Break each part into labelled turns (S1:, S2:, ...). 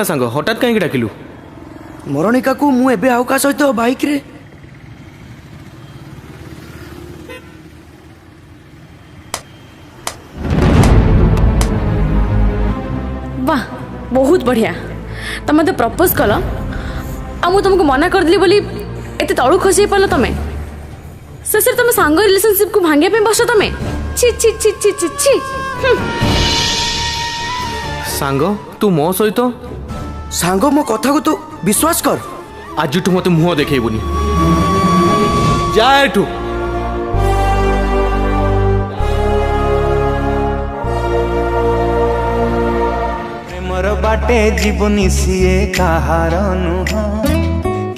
S1: सांग हठात कहीं डाकिलु
S2: मरणिका को मु एबे आउ का सहित बाइक रे
S3: वाह बहुत बढ़िया तुम मत प्रपोज कल आ मु तुमको मना कर दिली बोली एते तळु खसी पाल तमे से तुम सांग रिलेशनशिप को भांगे पे बस तमे छी छी छी छी छी छी
S1: सांग तू मो सहित
S2: सांग मो कथा को तू विश्वास कर
S1: आज तू मत मुह देखैबुनी जा एठू
S4: प्रेमर बाटे जीवनी सीए कहार नुह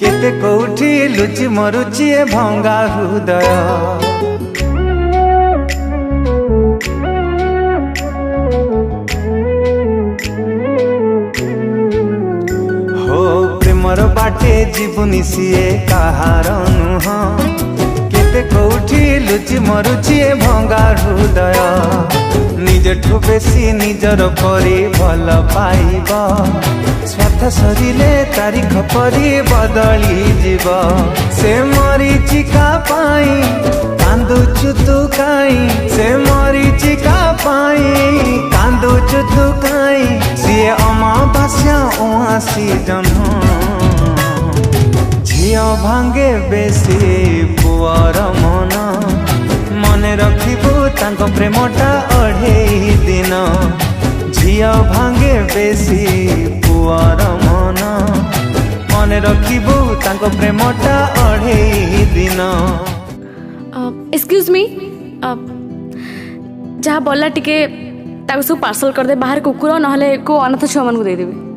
S4: केते कोठी लुचि मरुचि भंगा हृदय हो प्रेमर बाटे जीवनी सीए कहार नुह केते कोठी लुचि मरुचि भंगा हृदय निजठू बेसी निजर परी भल पाइब स्वार्थ सरिले तारीख परी बदली जीव से मरीचिका पाई कांदुचु तू काई से मरीचिका पाई कांदुचु तू काई सीए अमावास्या उआसी जन्म झियो भांगे बेसी पुअर मन मने रखिबू तांको प्रेमटा अढ़ेई दिन झियो भांगे बेसी पुअर मन मने रखिबू तांको प्रेमटा अढ़ेई दिन
S3: एक्सक्यूज मी जहाँ बोला टिके ताको सब पार्सल कर दे बाहर कुकुर नहले को अनाथ छुआ मन को दे देबे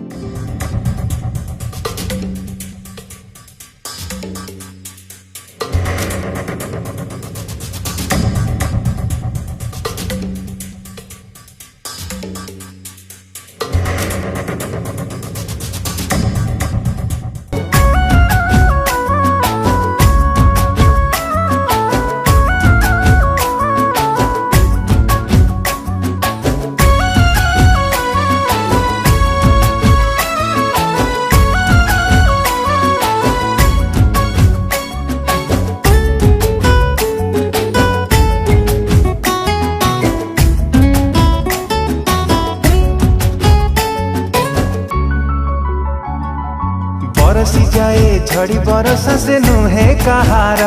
S4: बरसी जाए झड़ी बरसा से नुहे कहार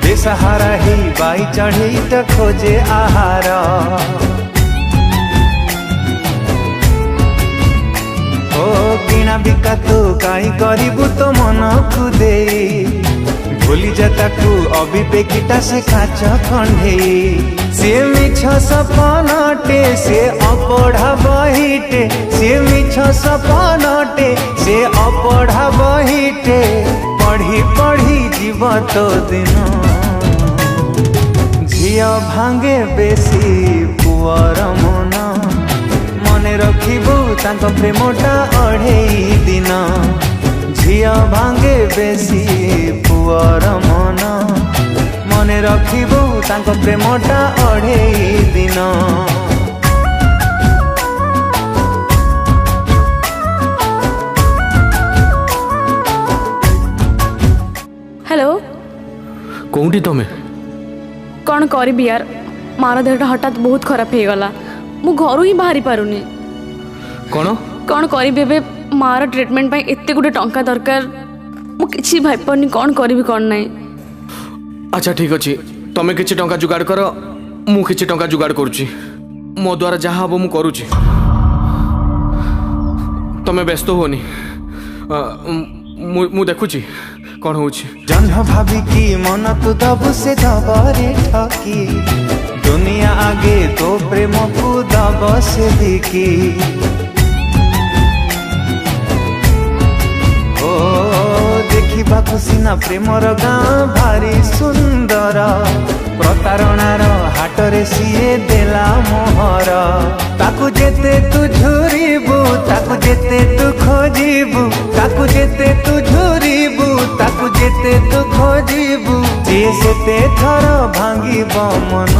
S4: बेसहारा ही बाई चढ़ी त खोजे आहार ओ किणा बिका तू काई करिबू तो मन को दे भूली जाताकू अविवेकिता से काच खंडे से मिछ सपनटे से अपढ़ा बहिटे से मिछ सपनटे से अपढ़ा बहिटे पढ़ी पढ़ी जीव तो दिन झियो भांगे बेसी पुअर मन मने रखिबू तांको प्रेमटा अढ़ेई दिन झियो भांगे बेसी पुअर मन मने रखिबू तांको प्रेमटा अढ़ेई दिन
S3: हेलो
S1: कोउठी तमे
S3: कौन करी यार मार देहटा हठात बहुत खराब हो गला मु घर ही बाहरी पारुनी कौन करी मार ट्रीटमेंट पाई एते गुटे टंका दरकार मु किछि भाई पारनी कौन करी कौन नहीं
S1: अच्छा ठीक अच्छे तमे किछि टंका जुगाड़ कर मु किछि टंका जुगाड़ करुची मो द्वारा जहाँ हम मु करुची तमे व्यस्त होनी मु देखुची कौन होची
S4: जन्म भाभी की मन तू दबु से दबरे ठकी दुनिया आगे तो प्रेम को दब से दिकी ओ देखिबा खुसिना प्रेमर गाँ भारी सुंदर प्रतारणार हाटरे सीए देला मोहर ताकू जेते तू झुरीबू ताकू जेते तू खोजीबू ताकू जेते तू झुरीबू ताकू जेते तू खोजीबू जे सेते थर भांगिब मन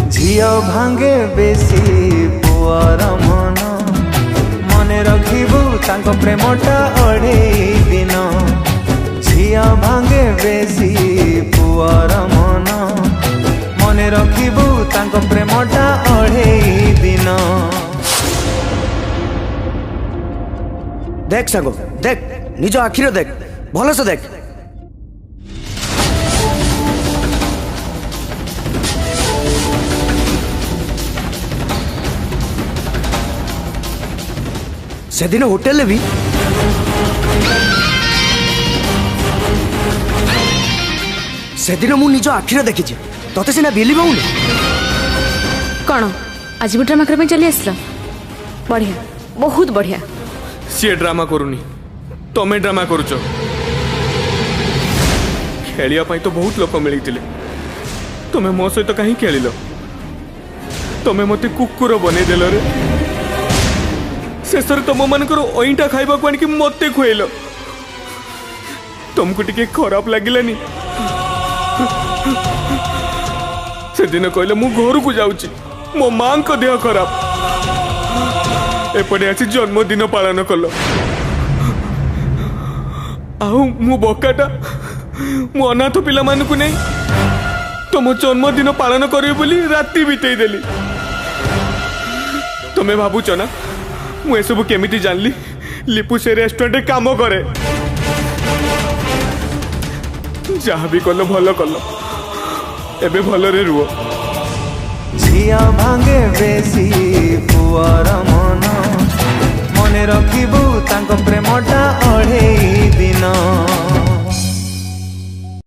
S4: झियो भांगे बेसी पुअर मन मने रखिबू तांको प्रेमटा अढ़ेई दिन झिया भांगे बेसी पुअर मन मने रखिबू तांको प्रेमटा अढ़ेई दिन
S2: देख सागो देख निज आखिर देख भल से देख से दिन होटेल भी से दिन मु निज आखिर देखी तोते सीना बिलीव होउनी
S3: कौन आज भी ड्रामा करने चली आसला बढ़िया बहुत बढ़िया
S1: सी ड्रामा करूनी तमें ड्रामा करुच खेलिया तो बहुत लोक मिलते तुम्हें मो सहित कहीं खेल तुम्हें मत कुकुर बनईदेल रे शेष तुम मानकर अईटा खाइबा आनिक मत खुएल तुमको टिके खराब लगिलानी से दिन कहले मु घर को जाऊची मो माँ को देह खराब एपटे आसी जन्मदिन पालन कल आउ मु बकाटा मु अनाथ पिला मानकु नहीं तुम जन्मदिन पालन करियो बोली राति बितेई देली तुम्हें भाबुच ना मु एसबू केमिति जानली लिपु से रेस्टोरेंट काम करे जहाँ भी कल भल कल एबे भल रे रुओ
S4: झिया भांगे